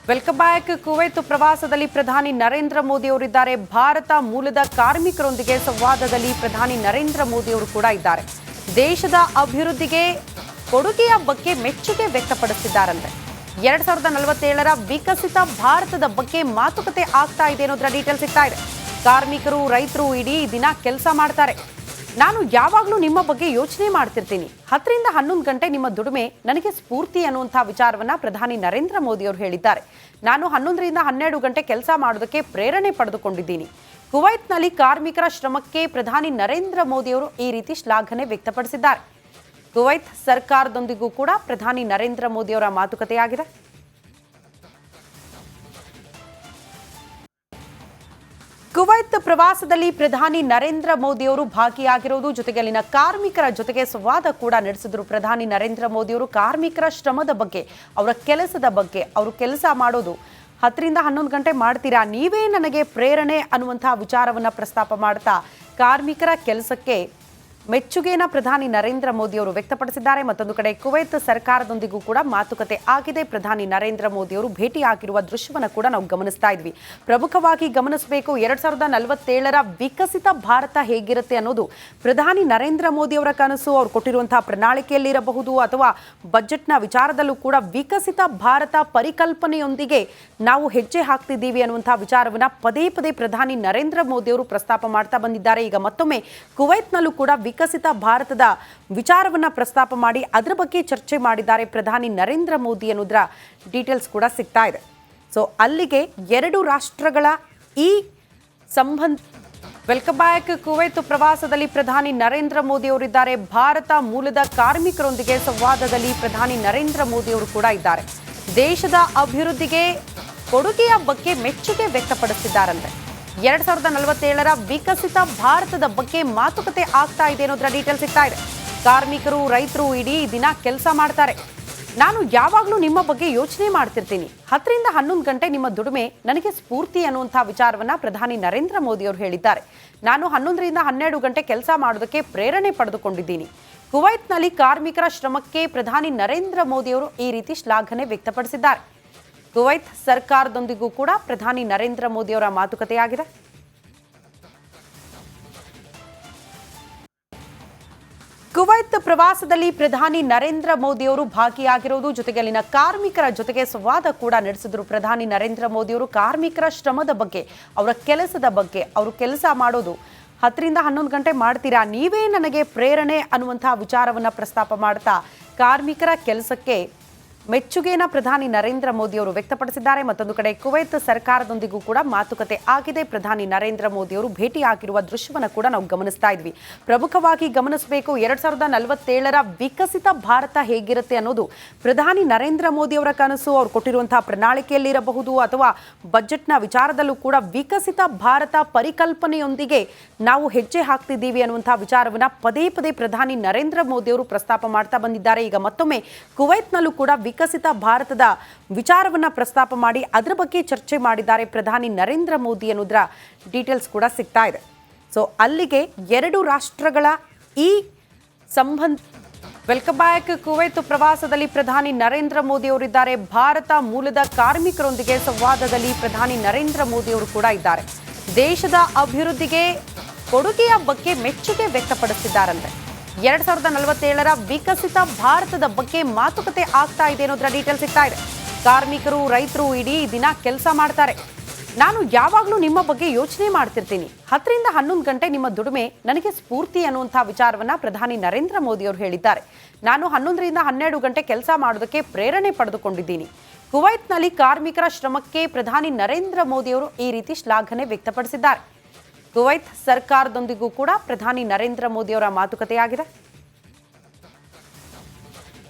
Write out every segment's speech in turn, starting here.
Welcome back. Kuwait ಪ್ರವಾಸದಲ್ಲಿ ಪ್ರಧಾನಿ ನರೇಂದ್ರ ಮೋದಿ ಅವರಿದ್ದಾರೆ. ಭಾರತ ಮೂಲದ ಕಾರ್ಮಿಕರೊಂದಿಗೆ ಸಂವಾದದಲ್ಲಿ ಪ್ರಧಾನಿ ನರೇಂದ್ರ ಮೋದಿ ಅವರು ಕೂಡ ಇದ್ದಾರೆ. ದೇಶದ ಅಭಿವೃದ್ಧಿಗೆ ಕೊಡುಗೆಯ ಬಗ್ಗೆ ಮೆಚ್ಚುಗೆ ವ್ಯಕ್ತಪಡಿಸಿದ್ದಾರಂತೆ. 2047ರ ವಿಕಸಿತ ಭಾರತದ ಬಗ್ಗೆ ಮಾತುಕತೆ ಆಗ್ತಾ ಇದೆ ಅನ್ನೋದರ ಡೀಟೇಲ್ ಸಿಗ್ತಾ ಇದೆ. ಕಾರ್ಮಿಕರು, ರೈತರು ಇಡೀ ದಿನ ಕೆಲಸ ಮಾಡ್ತಾರೆ. ನಾನು ಯಾವಾಗಲೂ ನಿಮ್ಮ ಬಗ್ಗೆ ಯೋಚನೆ ಮಾಡ್ತಿರ್ತೀನಿ. 10ರಿಂದ 11 ಗಂಟೆ ನಿಮ್ಮ ದುಡಿಮೆ ನನಗೆ ಸ್ಫೂರ್ತಿ ಅನ್ನುವಂಥ ವಿಚಾರವನ್ನ ಪ್ರಧಾನಿ ನರೇಂದ್ರ ಮೋದಿ ಅವರು ಹೇಳಿದ್ದಾರೆ. ನಾನು 11ರಿಂದ 12 ಗಂಟೆ ಕೆಲಸ ಮಾಡೋದಕ್ಕೆ ಪ್ರೇರಣೆ ಪಡೆದುಕೊಂಡಿದ್ದೀನಿ. ಕುವೈತ್ನಲ್ಲಿ ಕಾರ್ಮಿಕರ ಶ್ರಮಕ್ಕೆ ಪ್ರಧಾನಿ ನರೇಂದ್ರ ಮೋದಿ ಅವರು ಈ ರೀತಿ ಶ್ಲಾಘನೆ ವ್ಯಕ್ತಪಡಿಸಿದ್ದಾರೆ. ಕುವೈತ್ ಸರ್ಕಾರದೊಂದಿಗೂ ಕೂಡ ಪ್ರಧಾನಿ ನರೇಂದ್ರ ಮೋದಿ ಅವರ ಮಾತುಕತೆಯಾಗಿದೆ. ಕುವೈತ್ ಪ್ರವಾಸದಲ್ಲಿ ಪ್ರಧಾನಿ ನರೇಂದ್ರ ಮೋದಿ ಅವರು ಭಾಗಿಯಾಗಿರುವುದು, ಜೊತೆಗೆ ಅಲ್ಲಿನ ಕಾರ್ಮಿಕರ ಜೊತೆಗೆ ಸಂವಾದ ಕೂಡ ನಡೆಸಿದ್ರು. ಪ್ರಧಾನಿ ನರೇಂದ್ರ ಮೋದಿ ಅವರು ಕಾರ್ಮಿಕರ ಶ್ರಮದ ಬಗ್ಗೆ, ಅವರ ಕೆಲಸದ ಬಗ್ಗೆ, ಅವರು ಕೆಲಸ ಮಾಡೋದು 10ರಿಂದ 11 ಗಂಟೆ ಮಾಡ್ತೀರಾ, ನೀವೇ ನನಗೆ ಪ್ರೇರಣೆ ಅನ್ನುವಂಥ ವಿಚಾರವನ್ನು ಪ್ರಸ್ತಾಪ ಮಾಡ್ತಾ ಕಾರ್ಮಿಕರ ಕೆಲಸಕ್ಕೆ ಮೆಚ್ಚುಗೆನ ಪ್ರಧಾನಿ ನರೇಂದ್ರ ಮೋದಿ ಅವರು ವ್ಯಕ್ತಪಡಿಸಿದ್ದಾರೆ. ಮತ್ತೊಂದು ಕಡೆ ಕುವೈತ್ ಸರ್ಕಾರದೊಂದಿಗೂ ಕೂಡ ಮಾತುಕತೆ ಆಗಿದೆ. ಪ್ರಧಾನಿ ನರೇಂದ್ರ ಮೋದಿ ಅವರು ಭೇಟಿಯಾಗಿರುವ ದೃಶ್ಯವನ್ನು ಕೂಡ ನಾವು ಗಮನಿಸ್ತಾ ಇದ್ವಿ. ಪ್ರಮುಖವಾಗಿ ಗಮನಿಸಬೇಕು, 2047ರ ವಿಕಸಿತ ಭಾರತ ಹೇಗಿರುತ್ತೆ ಅನ್ನೋದು ಪ್ರಧಾನಿ ನರೇಂದ್ರ ಮೋದಿ ಅವರ ಕನಸು. ಅವರು ಕೊಟ್ಟಿರುವಂತಹ ಪ್ರಣಾಳಿಕೆಯಲ್ಲಿರಬಹುದು ಅಥವಾ ಬಜೆಟ್ನ ವಿಚಾರದಲ್ಲೂ ಕೂಡ ವಿಕಸಿತ ಭಾರತ ಪರಿಕಲ್ಪನೆಯೊಂದಿಗೆ ನಾವು ಹೆಜ್ಜೆ ಹಾಕ್ತಿದ್ದೀವಿ ಅನ್ನುವಂಥ ವಿಚಾರವನ್ನ ಪದೇ ಪದೇ ಪ್ರಧಾನಿ ನರೇಂದ್ರ ಮೋದಿ ಅವರು ಪ್ರಸ್ತಾಪ ಮಾಡ್ತಾ ಬಂದಿದ್ದಾರೆ. ಈಗ ಮತ್ತೊಮ್ಮೆ ಕುವೈತ್ನಲ್ಲೂ ಕೂಡ ವಿಕಸಿತ ಭಾರತದ ವಿಚಾರವನ್ನ ಪ್ರಸ್ತಾಪ ಮಾಡಿ ಅದರ ಬಗ್ಗೆ ಚರ್ಚೆ ಮಾಡಿದ್ದಾರೆ ಪ್ರಧಾನಿ ನರೇಂದ್ರ ಮೋದಿ ಅನ್ನೋದರ ಡೀಟೇಲ್ಸ್ ಕೂಡ ಸಿಗ್ತಾ ಇದೆ. ಸೊ ಅಲ್ಲಿಗೆ 2 ರಾಷ್ಟ್ರಗಳ ಈ ಸಂಬಂಧ. Welcome back. ಕುವೈತ್ ಪ್ರವಾಸದಲ್ಲಿ ಪ್ರಧಾನಿ ನರೇಂದ್ರ ಮೋದಿ ಅವರಿದ್ದಾರೆ. ಭಾರತ ಮೂಲದ ಕಾರ್ಮಿಕರೊಂದಿಗೆ ಸಂವಾದದಲ್ಲಿ ಪ್ರಧಾನಿ ನರೇಂದ್ರ ಮೋದಿ ಅವರು ಕೂಡ ಇದ್ದಾರೆ. ದೇಶದ ಅಭಿವೃದ್ಧಿಗೆ ಕೊಡುಗೆಯ ಬಗ್ಗೆ ಮೆಚ್ಚುಗೆ ವ್ಯಕ್ತಪಡಿಸಿದ್ದಾರಂತೆ. 2047ರ ವಿಕಸಿತ ಭಾರತದ ಬಗ್ಗೆ ಮಾತುಕತೆ ಆಗ್ತಾ ಇದೆ ಅನ್ನೋದರ ಡೀಟೇಲ್ ಸಿಗ್ತಾ ಇದೆ. ಕಾರ್ಮಿಕರು, ರೈತರು ಇಡೀ ದಿನ ಕೆಲಸ ಮಾಡ್ತಾರೆ. ನಾನು ಯಾವಾಗಲೂ ನಿಮ್ಮ ಬಗ್ಗೆ ಯೋಚನೆ ಮಾಡ್ತಿರ್ತೀನಿ. 10ರಿಂದ 11 ಗಂಟೆ ನಿಮ್ಮ ದುಡಿಮೆ ನನಗೆ ಸ್ಫೂರ್ತಿ ಅನ್ನುವಂಥ ವಿಚಾರವನ್ನ ಪ್ರಧಾನಿ ನರೇಂದ್ರ ಮೋದಿ ಅವರು ಹೇಳಿದ್ದಾರೆ. ನಾನು 11ರಿಂದ 12 ಗಂಟೆ ಕೆಲಸ ಮಾಡೋದಕ್ಕೆ ಪ್ರೇರಣೆ ಪಡೆದುಕೊಂಡಿದ್ದೀನಿ. ಕುವೈತ್ನಲ್ಲಿ ಕಾರ್ಮಿಕರ ಶ್ರಮಕ್ಕೆ ಪ್ರಧಾನಿ ನರೇಂದ್ರ ಮೋದಿ ಅವರು ಈ ರೀತಿ ಶ್ಲಾಘನೆ ವ್ಯಕ್ತಪಡಿಸಿದ್ದಾರೆ. ಕುವೈತ್ ಸರ್ಕಾರದೊಂದಿಗೂ ಕೂಡ ಪ್ರಧಾನಿ ನರೇಂದ್ರ ಮೋದಿ ಅವರ ಮಾತುಕತೆಯಾಗಿದೆ. ಕುವೈತ್ ಪ್ರವಾಸದಲ್ಲಿ ಪ್ರಧಾನಿ ನರೇಂದ್ರ ಮೋದಿ ಅವರು ಭಾಗಿಯಾಗಿರುವುದು, ಜೊತೆಗೆ ಅಲ್ಲಿನ ಕಾರ್ಮಿಕರ ಜೊತೆಗೆ ಸಂವಾದ ಕೂಡ ನಡೆಸಿದ್ರು. ಪ್ರಧಾನಿ ನರೇಂದ್ರ ಮೋದಿ ಅವರು ಕಾರ್ಮಿಕರ ಶ್ರಮದ ಬಗ್ಗೆ, ಅವರ ಕೆಲಸದ ಬಗ್ಗೆ, ಅವರು ಕೆಲಸ ಮಾಡೋದು 10ರಿಂದ 11 ಗಂಟೆ ಮಾಡ್ತೀರಾ, ನೀವೇ ನನಗೆ ಪ್ರೇರಣೆ ಅನ್ನುವಂಥ ವಿಚಾರವನ್ನ ಪ್ರಸ್ತಾಪ ಮಾಡ್ತಾ ಕಾರ್ಮಿಕರ ಕೆಲಸಕ್ಕೆ ಮೆಚ್ಚುಗೆನ ಪ್ರಧಾನಿ ನರೇಂದ್ರ ಮೋದಿ ಅವರು ವ್ಯಕ್ತಪಡಿಸಿದ್ದಾರೆ. ಮತ್ತೊಂದು ಕಡೆ ಕುವೈತ್ ಸರ್ಕಾರದೊಂದಿಗೂ ಕೂಡ ಮಾತುಕತೆ ಆಗಿದೆ. ಪ್ರಧಾನಿ ನರೇಂದ್ರ ಮೋದಿ ಅವರು ಭೇಟಿಯಾಗಿರುವ ದೃಶ್ಯವನ್ನು ಕೂಡ ನಾವು ಗಮನಿಸ್ತಾ ಇದ್ವಿ. ಪ್ರಮುಖವಾಗಿ ಗಮನಿಸಬೇಕು, 2047ರ ವಿಕಸಿತ ಭಾರತ ಹೇಗಿರುತ್ತೆ ಅನ್ನೋದು ಪ್ರಧಾನಿ ನರೇಂದ್ರ ಮೋದಿ ಅವರ ಕನಸು. ಅವರು ಕೊಟ್ಟಿರುವಂತಹ ಪ್ರಣಾಳಿಕೆಯಲ್ಲಿರಬಹುದು ಅಥವಾ ಬಜೆಟ್ನ ವಿಚಾರದಲ್ಲೂ ಕೂಡ ವಿಕಸಿತ ಭಾರತ ಪರಿಕಲ್ಪನೆಯೊಂದಿಗೆ ನಾವು ಹೆಜ್ಜೆ ಹಾಕ್ತಿದ್ದೀವಿ ಅನ್ನುವಂಥ ವಿಚಾರವನ್ನ ಪದೇ ಪದೇ ಪ್ರಧಾನಿ ನರೇಂದ್ರ ಮೋದಿ ಅವರು ಪ್ರಸ್ತಾಪ ಮಾಡ್ತಾ ಬಂದಿದ್ದಾರೆ. ಈಗ ಮತ್ತೊಮ್ಮೆ ಕುವೈತ್ನಲ್ಲೂ ಕೂಡ ವಿಕಸಿತ ಭಾರತದ ವಿಚಾರವನ್ನ ಪ್ರಸ್ತಾಪ ಮಾಡಿ ಅದರ ಬಗ್ಗೆ ಚರ್ಚೆ ಮಾಡಿದ್ದಾರೆ ಪ್ರಧಾನಿ ನರೇಂದ್ರ ಮೋದಿ ಅನ್ನೋದರ ಡೀಟೇಲ್ಸ್ ಕೂಡ ಸಿಗ್ತಾ ಇದೆ. ಸೊ ಅಲ್ಲಿಗೆ 2 ರಾಷ್ಟ್ರಗಳ ಈ ಸಂಬಂಧ. Welcome back. ಕುವೈತ್ ಪ್ರವಾಸದಲ್ಲಿ ಪ್ರಧಾನಿ ನರೇಂದ್ರ ಮೋದಿ ಅವರಿದ್ದಾರೆ. ಭಾರತ ಮೂಲದ ಕಾರ್ಮಿಕರೊಂದಿಗೆ ಸಂವಾದದಲ್ಲಿ ಪ್ರಧಾನಿ ನರೇಂದ್ರ ಮೋದಿ ಅವರು ಕೂಡ ಇದ್ದಾರೆ. ದೇಶದ ಅಭಿವೃದ್ಧಿಗೆ ಕೊಡುಗೆಯ ಬಗ್ಗೆ ಮೆಚ್ಚುಗೆ ವ್ಯಕ್ತಪಡಿಸಿದ್ದಾರಂತೆ. 2047ರ ವಿಕಸಿತ ಭಾರತದ ಬಗ್ಗೆ ಮಾತುಕತೆ ಆಗ್ತಾ ಇದೆ ಅನ್ನೋದರ ಡೀಟೇಲ್ ಸಿಗ್ತಾ ಇದೆ. ಕಾರ್ಮಿಕರು, ರೈತರು ಇಡೀ ದಿನ ಕೆಲಸ ಮಾಡ್ತಾರೆ. ನಾನು ಯಾವಾಗಲೂ ನಿಮ್ಮ ಬಗ್ಗೆ ಯೋಚನೆ ಮಾಡ್ತಿರ್ತೀನಿ. 10ರಿಂದ 11 ಗಂಟೆ ನಿಮ್ಮ ದುಡಿಮೆ ನನಗೆ ಸ್ಫೂರ್ತಿ ಅನ್ನುವಂಥ ವಿಚಾರವನ್ನ ಪ್ರಧಾನಿ ನರೇಂದ್ರ ಮೋದಿ ಅವರು ಹೇಳಿದ್ದಾರೆ. ನಾನು 11ರಿಂದ 12 ಗಂಟೆ ಕೆಲಸ ಮಾಡೋದಕ್ಕೆ ಪ್ರೇರಣೆ ಪಡೆದುಕೊಂಡಿದ್ದೀನಿ. ಕುವೈತ್ನಲ್ಲಿ ಕಾರ್ಮಿಕರ ಶ್ರಮಕ್ಕೆ ಪ್ರಧಾನಿ ನರೇಂದ್ರ ಮೋದಿ ಅವರು ಈ ರೀತಿ ಶ್ಲಾಘನೆ ವ್ಯಕ್ತಪಡಿಸಿದ್ದಾರೆ. ಕುವೈತ್ ಸರ್ಕಾರದೊಂದಿಗೂ ಕೂಡ ಪ್ರಧಾನಿ ನರೇಂದ್ರ ಮೋದಿ ಅವರ ಮಾತುಕತೆಯಾಗಿದೆ.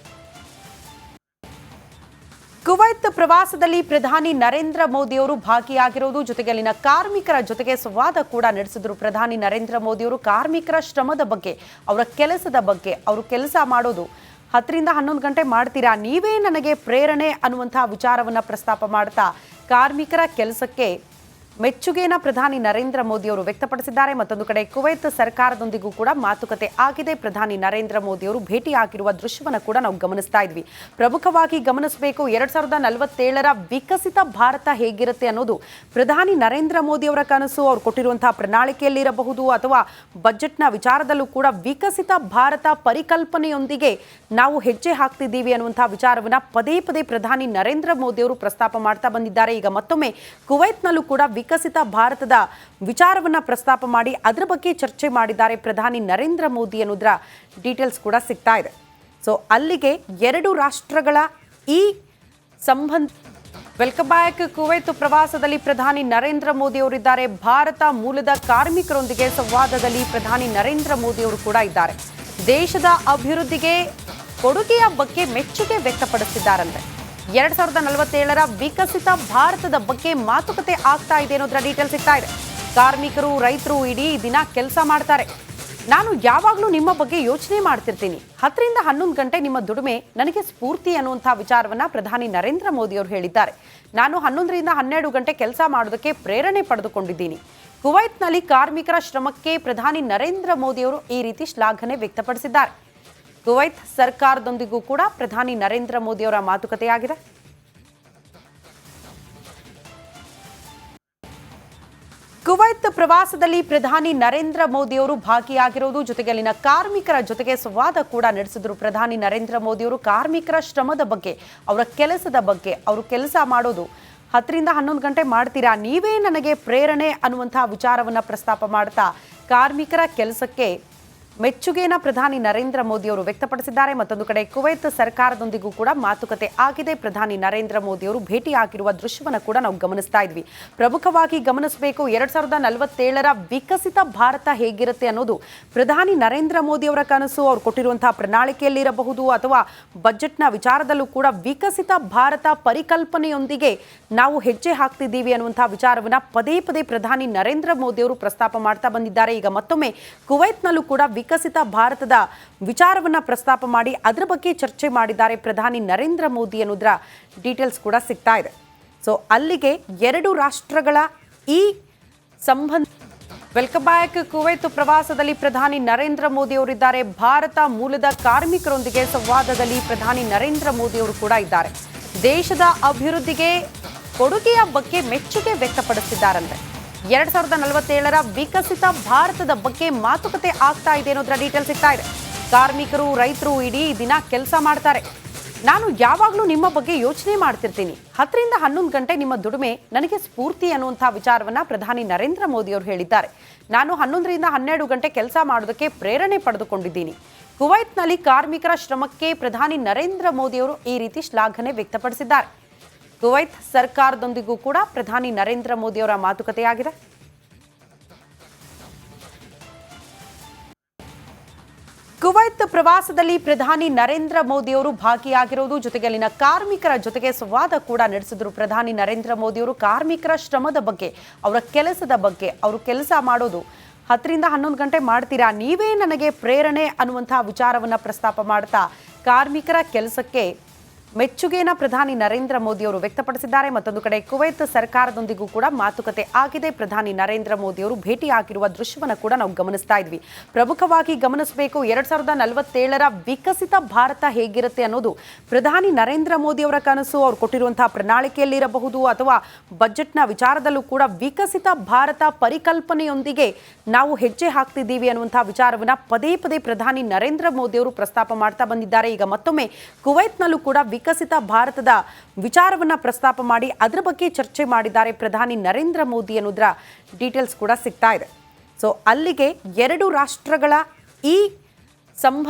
ಕುವೈತ್ ಪ್ರವಾಸದಲ್ಲಿ ಪ್ರಧಾನಿ ನರೇಂದ್ರ ಮೋದಿ ಅವರು ಭಾಗಿಯಾಗಿರುವುದು, ಜೊತೆಗೆ ಅಲ್ಲಿನ ಕಾರ್ಮಿಕರ ಜೊತೆಗೆ ಸಂವಾದ ಕೂಡ ನಡೆಸಿದ್ರು. ಪ್ರಧಾನಿ ನರೇಂದ್ರ ಮೋದಿ ಅವರು ಕಾರ್ಮಿಕರ ಶ್ರಮದ ಬಗ್ಗೆ, ಅವರ ಕೆಲಸದ ಬಗ್ಗೆ, ಅವರು ಕೆಲಸ ಮಾಡೋದು 10ರಿಂದ 11 ಗಂಟೆ ಮಾಡ್ತೀರಾ, ನೀವೇ ನನಗೆ ಪ್ರೇರಣೆ ಅನ್ನುವಂಥ ವಿಚಾರವನ್ನ ಪ್ರಸ್ತಾಪ ಮಾಡ್ತಾ ಕಾರ್ಮಿಕರ ಕೆಲಸಕ್ಕೆ ಮೆಚ್ಚುಗೆಯನ್ನು ಪ್ರಧಾನಿ ನರೇಂದ್ರ ಮೋದಿ ಅವರು ವ್ಯಕ್ತಪಡಿಸಿದ್ದಾರೆ. ಮತ್ತೊಂದು ಕಡೆ ಕುವೈತ್ ಸರ್ಕಾರದೊಂದಿಗೂ ಕೂಡ ಮಾತುಕತೆ ಆಗಿದೆ. ಪ್ರಧಾನಿ ನರೇಂದ್ರ ಮೋದಿ ಅವರು ಭೇಟಿಯಾಗಿರುವ ದೃಶ್ಯವನ್ನು ಕೂಡ ನಾವು ಗಮನಿಸ್ತಾ ಇದ್ವಿ. ಪ್ರಮುಖವಾಗಿ ಗಮನಿಸಬೇಕು, 2047ರ ವಿಕಸಿತ ಭಾರತ ಹೇಗಿರುತ್ತೆ ಅನ್ನೋದು ಪ್ರಧಾನಿ ನರೇಂದ್ರ ಮೋದಿ ಅವರ ಕನಸು. ಅವರು ಕೊಟ್ಟಿರುವಂತಹ ಪ್ರಣಾಳಿಕೆಯಲ್ಲಿರಬಹುದು ಅಥವಾ ಬಜೆಟ್ನ ವಿಚಾರದಲ್ಲೂ ಕೂಡ ವಿಕಸಿತ ಭಾರತ ಪರಿಕಲ್ಪನೆಯೊಂದಿಗೆ ನಾವು ಹೆಜ್ಜೆ ಹಾಕ್ತಿದ್ದೀವಿ ಅನ್ನುವಂತಹ ವಿಚಾರವನ್ನ ಪದೇ ಪದೇ ಪ್ರಧಾನಿ ನರೇಂದ್ರ ಮೋದಿ ಅವರು ಪ್ರಸ್ತಾಪ ಮಾಡ್ತಾ ಬಂದಿದ್ದಾರೆ. ಈಗ ಮತ್ತೊಮ್ಮೆ ಕುವೈತ್ನಲ್ಲೂ ಕೂಡ ವಿಕಸಿತ ಭಾರತದ ವಿಚಾರವನ್ನ ಪ್ರಸ್ತಾಪ ಮಾಡಿ ಅದರ ಬಗ್ಗೆ ಚರ್ಚೆ ಮಾಡಿದ್ದಾರೆ ಪ್ರಧಾನಿ ನರೇಂದ್ರ ಮೋದಿ ಅನ್ನೋದರ ಡೀಟೇಲ್ಸ್ ಕೂಡ ಸಿಗ್ತಾ ಇದೆ. ಸೊ ಅಲ್ಲಿಗೆ ಎರಡು ರಾಷ್ಟ್ರಗಳ ಈ ಸಂಬಂಧ. Welcome back. ಕುವೈತ್ ಪ್ರವಾಸದಲ್ಲಿ ಪ್ರಧಾನಿ ನರೇಂದ್ರ ಮೋದಿ ಅವರಿದ್ದಾರೆ. ಭಾರತ ಮೂಲದ ಕಾರ್ಮಿಕರೊಂದಿಗೆ ಸಂವಾದದಲ್ಲಿ ಪ್ರಧಾನಿ ನರೇಂದ್ರ ಮೋದಿ ಅವರು ಕೂಡ ಇದ್ದಾರೆ. ದೇಶದ ಅಭಿವೃದ್ಧಿಗೆ ಕೊಡುಗೆಯ ಬಗ್ಗೆ ಮೆಚ್ಚುಗೆ ವ್ಯಕ್ತಪಡಿಸಿದ್ದಾರಂತೆ. 2047ರ ವಿಕಸಿತ ಭಾರತದ ಬಗ್ಗೆ ಮಾತುಕತೆ ಆಗ್ತಾ ಇದೆ ಅನ್ನೋದರ ಡೀಟೇಲ್ ಸಿಗ್ತಾ ಇದೆ. ಕಾರ್ಮಿಕರು, ರೈತರು ಇಡೀ ದಿನ ಕೆಲಸ ಮಾಡ್ತಾರೆ. ನಾನು ಯಾವಾಗಲೂ ನಿಮ್ಮ ಬಗ್ಗೆ ಯೋಚನೆ ಮಾಡ್ತಿರ್ತೀನಿ. 10ರಿಂದ 11 ಗಂಟೆ ನಿಮ್ಮ ದುಡಿಮೆ ನನಗೆ ಸ್ಫೂರ್ತಿ ಅನ್ನುವಂಥ ವಿಚಾರವನ್ನ ಪ್ರಧಾನಿ ನರೇಂದ್ರ ಮೋದಿ ಅವರು ಹೇಳಿದ್ದಾರೆ. ನಾನು 11ರಿಂದ 12 ಗಂಟೆ ಕೆಲಸ ಮಾಡೋದಕ್ಕೆ ಪ್ರೇರಣೆ ಪಡೆದುಕೊಂಡಿದ್ದೀನಿ. ಕುವೈತ್ನಲ್ಲಿ ಕಾರ್ಮಿಕರ ಶ್ರಮಕ್ಕೆ ಪ್ರಧಾನಿ ನರೇಂದ್ರ ಮೋದಿ ಅವರು ಈ ರೀತಿ ಶ್ಲಾಘನೆ ವ್ಯಕ್ತಪಡಿಸಿದ್ದಾರೆ. ಕುವೈತ್ ಸರ್ಕಾರದೊಂದಿಗೂ ಕೂಡ ಪ್ರಧಾನಿ ನರೇಂದ್ರ ಮೋದಿ ಅವರ ಮಾತುಕತೆಯಾಗಿದೆ. ಕುವೈತ್ ಪ್ರವಾಸದಲ್ಲಿ ಪ್ರಧಾನಿ ನರೇಂದ್ರ ಮೋದಿ ಅವರು ಭಾಗಿಯಾಗಿರುವುದು, ಜೊತೆಗೆ ಅಲ್ಲಿನ ಕಾರ್ಮಿಕರ ಜೊತೆಗೆ ಸಂವಾದ ಕೂಡ ನಡೆಸಿದ್ರು ಪ್ರಧಾನಿ ನರೇಂದ್ರ ಮೋದಿ ಅವರು. ಕಾರ್ಮಿಕರ ಶ್ರಮದ ಬಗ್ಗೆ, ಅವರ ಕೆಲಸದ ಬಗ್ಗೆ, ಅವರು ಕೆಲಸ ಮಾಡೋದು 10ರಿಂದ 11 ಗಂಟೆ ಮಾಡ್ತೀರಾ, ನೀವೇ ನನಗೆ ಪ್ರೇರಣೆ ಅನ್ನುವಂತಹ ವಿಚಾರವನ್ನ ಪ್ರಸ್ತಾಪ ಮಾಡ್ತಾ ಕಾರ್ಮಿಕರ ಕೆಲಸಕ್ಕೆ ಮೆಚ್ಚುಗೆಯನ್ನು ಪ್ರಧಾನಿ ನರೇಂದ್ರ ಮೋದಿ ಅವರು ವ್ಯಕ್ತಪಡಿಸಿದ್ದಾರೆ. ಮತ್ತೊಂದು ಕಡೆ ಕುವೈತ್ ಸರ್ಕಾರದೊಂದಿಗೂ ಕೂಡ ಮಾತುಕತೆ ಆಗಿದೆ. ಪ್ರಧಾನಿ ನರೇಂದ್ರ ಮೋದಿ ಅವರು ಭೇಟಿಯಾಗಿರುವ ದೃಶ್ಯವನ್ನು ಕೂಡ ನಾವು ಗಮನಿಸ್ತಾ ಇದ್ವಿ. ಪ್ರಮುಖವಾಗಿ ಗಮನಿಸಬೇಕು, 2047ರ ವಿಕಸಿತ ಭಾರತ ಹೇಗಿರುತ್ತೆ ಅನ್ನೋದು ಪ್ರಧಾನಿ ನರೇಂದ್ರ ಮೋದಿ ಅವರ ಕನಸು. ಅವರು ಕೊಟ್ಟಿರುವಂತಹ ಪ್ರಣಾಳಿಕೆಯಲ್ಲಿರಬಹುದು ಅಥವಾ ಬಜೆಟ್ನ ವಿಚಾರದಲ್ಲೂ ಕೂಡ ವಿಕಸಿತ ಭಾರತ ಪರಿಕಲ್ಪನೆಯೊಂದಿಗೆ ನಾವು ಹೆಜ್ಜೆ ಹಾಕ್ತಿದ್ದೀವಿ ಅನ್ನುವಂತಹ ವಿಚಾರವನ್ನ ಪದೇ ಪದೇ ಪ್ರಧಾನಿ ನರೇಂದ್ರ ಮೋದಿ ಅವರು ಪ್ರಸ್ತಾಪ ಮಾಡ್ತಾ ಬಂದಿದ್ದಾರೆ. ಈಗ ಮತ್ತೊಮ್ಮೆ ಕುವೈತ್ನಲ್ಲೂ ಕೂಡ ವಿಕಸಿತ ಭಾರತದ ವಿಚಾರವನ್ನ ಪ್ರಸ್ತಾಪ ಮಾಡಿ ಅದರ ಬಗ್ಗೆ ಚರ್ಚೆ ಮಾಡಿದ್ದಾರೆ ಪ್ರಧಾನಿ ನರೇಂದ್ರ ಮೋದಿ ಅನ್ನೋದರ ಡೀಟೇಲ್ಸ್ ಕೂಡ ಸಿಗ್ತಾ ಇದೆ. ಸೊ ಅಲ್ಲಿಗೆ ಎರಡು ರಾಷ್ಟ್ರಗಳ ಈ ಸಂಬಂಧ. Welcome back. ಕುವೈತ್ ಪ್ರವಾಸದಲ್ಲಿ ಪ್ರಧಾನಿ ನರೇಂದ್ರ ಮೋದಿ ಅವರಿದ್ದಾರೆ. ಭಾರತ ಮೂಲದ ಕಾರ್ಮಿಕರೊಂದಿಗೆ ಸಂವಾದದಲ್ಲಿ ಪ್ರಧಾನಿ ನರೇಂದ್ರ ಮೋದಿ ಅವರು ಕೂಡ ಇದ್ದಾರೆ. ದೇಶದ ಅಭಿವೃದ್ಧಿಗೆ ಕೊಡುಗೆಯ ಬಗ್ಗೆ ಮೆಚ್ಚುಗೆ ವ್ಯಕ್ತಪಡಿಸಿದ್ದಾರಂತೆ. 2047ರ ವಿಕಸಿತ ಭಾರತದ ಬಗ್ಗೆ ಮಾತುಕತೆ ಆಗ್ತಾ ಇದೆ ಅನ್ನೋದರ ಡೀಟೇಲ್ ಸಿಗ್ತಾ ಇದೆ. ಕಾರ್ಮಿಕರು, ರೈತರು ಇಡೀ ದಿನ ಕೆಲಸ ಮಾಡ್ತಾರೆ. ನಾನು ಯಾವಾಗಲೂ ನಿಮ್ಮ ಬಗ್ಗೆ ಯೋಚನೆ ಮಾಡ್ತಿರ್ತೀನಿ. 10ರಿಂದ 11 ಗಂಟೆ ನಿಮ್ಮ ದುಡಿಮೆ ನನಗೆ ಸ್ಫೂರ್ತಿ ಅನ್ನುವಂಥ ವಿಚಾರವನ್ನ ಪ್ರಧಾನಿ ನರೇಂದ್ರ ಮೋದಿ ಅವರು ಹೇಳಿದ್ದಾರೆ. ನಾನು 11ರಿಂದ 12 ಗಂಟೆ ಕೆಲಸ ಮಾಡೋದಕ್ಕೆ ಪ್ರೇರಣೆ ಪಡೆದುಕೊಂಡಿದ್ದೀನಿ. ಕುವೈತ್ನಲ್ಲಿ ಕಾರ್ಮಿಕರ ಶ್ರಮಕ್ಕೆ ಪ್ರಧಾನಿ ನರೇಂದ್ರ ಮೋದಿ ಅವರು ಈ ರೀತಿ ಶ್ಲಾಘನೆ ವ್ಯಕ್ತಪಡಿಸಿದ್ದಾರೆ. ಕುವೈತ್ ಸರ್ಕಾರದೊಂದಿಗೂ ಕೂಡ ಪ್ರಧಾನಿ ನರೇಂದ್ರ ಮೋದಿ ಅವರ ಮಾತುಕತೆಯಾಗಿದೆ. ಕುವೈತ್ ಪ್ರವಾಸದಲ್ಲಿ ಪ್ರಧಾನಿ ನರೇಂದ್ರ ಮೋದಿ ಅವರು ಭಾಗಿಯಾಗಿರುವುದು, ಜೊತೆಗೆ ಅಲ್ಲಿನ ಕಾರ್ಮಿಕರ ಜೊತೆಗೆ ಸಂವಾದ ಕೂಡ ನಡೆಸಿದ್ರು ಪ್ರಧಾನಿ ನರೇಂದ್ರ ಮೋದಿ ಅವರು. ಕಾರ್ಮಿಕರ ಶ್ರಮದ ಬಗ್ಗೆ, ಅವರ ಕೆಲಸದ ಬಗ್ಗೆ, ಅವರು ಕೆಲಸ ಮಾಡೋದು 10ರಿಂದ 11 ಗಂಟೆ ಮಾಡ್ತೀರಾ, ನೀವೇ ನನಗೆ ಪ್ರೇರಣೆ ಅನ್ನುವಂತಹ ವಿಚಾರವನ್ನ ಪ್ರಸ್ತಾಪ ಮಾಡ್ತಾ ಕಾರ್ಮಿಕರ ಕೆಲಸಕ್ಕೆ ಮೆಚ್ಚುಗೆಯನ್ನು ಪ್ರಧಾನಿ ನರೇಂದ್ರ ಮೋದಿ ಅವರು ವ್ಯಕ್ತಪಡಿಸಿದ್ದಾರೆ. ಮತ್ತೊಂದು ಕಡೆ ಕುವೈತ್ ಸರ್ಕಾರದೊಂದಿಗೂ ಕೂಡ ಮಾತುಕತೆ ಆಗಿದೆ. ಪ್ರಧಾನಿ ನರೇಂದ್ರ ಮೋದಿ ಅವರು ಭೇಟಿಯಾಗಿರುವ ದೃಶ್ಯವನ್ನು ಕೂಡ ನಾವು ಗಮನಿಸ್ತಾ ಇದ್ವಿ. ಪ್ರಮುಖವಾಗಿ ಗಮನಿಸಬೇಕು, 2047ರ ವಿಕಸಿತ ಭಾರತ ಹೇಗಿರುತ್ತೆ ಅನ್ನೋದು ಪ್ರಧಾನಿ ನರೇಂದ್ರ ಮೋದಿ ಅವರ ಕನಸು. ಅವರು ಕೊಟ್ಟಿರುವಂತಹ ಪ್ರಣಾಳಿಕೆಯಲ್ಲಿರಬಹುದು ಅಥವಾ ಬಜೆಟ್ನ ವಿಚಾರದಲ್ಲೂ ಕೂಡ ವಿಕಸಿತ ಭಾರತ ಪರಿಕಲ್ಪನೆಯೊಂದಿಗೆ ನಾವು ಹೆಜ್ಜೆ ಹಾಕ್ತಿದ್ದೀವಿ ಅನ್ನುವಂತಹ ವಿಚಾರವನ್ನ ಪದೇ ಪದೇ ಪ್ರಧಾನಿ ನರೇಂದ್ರ ಮೋದಿ ಅವರು ಪ್ರಸ್ತಾಪ ಮಾಡ್ತಾ ಬಂದಿದ್ದಾರೆ. ಈಗ ಮತ್ತೊಮ್ಮೆ ಕುವೈತ್ನಲ್ಲೂ ಕೂಡ ವಿಕಸಿತ ಭಾರತದ ವಿಚಾರವನ್ನ ಪ್ರಸ್ತಾಪ ಮಾಡಿ ಅದರ ಬಗ್ಗೆ ಚರ್ಚೆ ಮಾಡಿದ್ದಾರೆ ಪ್ರಧಾನಿ ನರೇಂದ್ರ ಮೋದಿ ಅನ್ನೋದರ ಡೀಟೇಲ್ಸ್ ಕೂಡ ಸಿಗ್ತಾ ಇದೆ. ಸೊ ಅಲ್ಲಿಗೆ ಎರಡು ರಾಷ್ಟ್ರಗಳ ಈ ಸಂಬಂಧ.